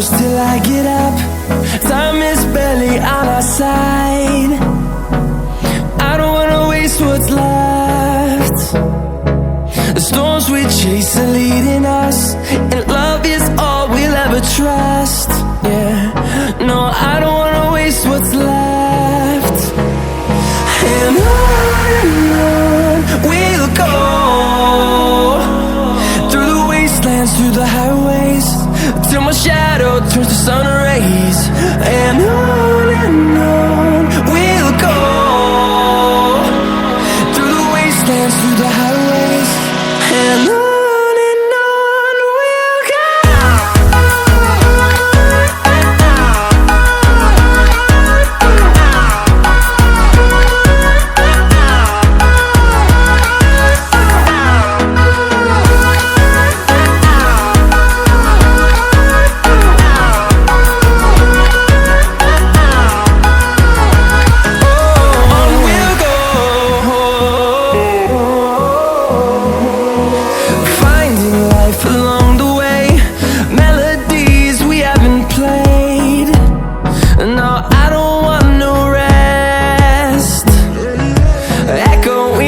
close till I get up. Time is barely on our side. I don't wanna waste what's left. The storms we chase are leading us, and love is all we'll ever trust. Yeah, no, I don't wanna waste what's left. And on we'll go, through the wastelands, through the highways, till my shadow turns to sun rays. And on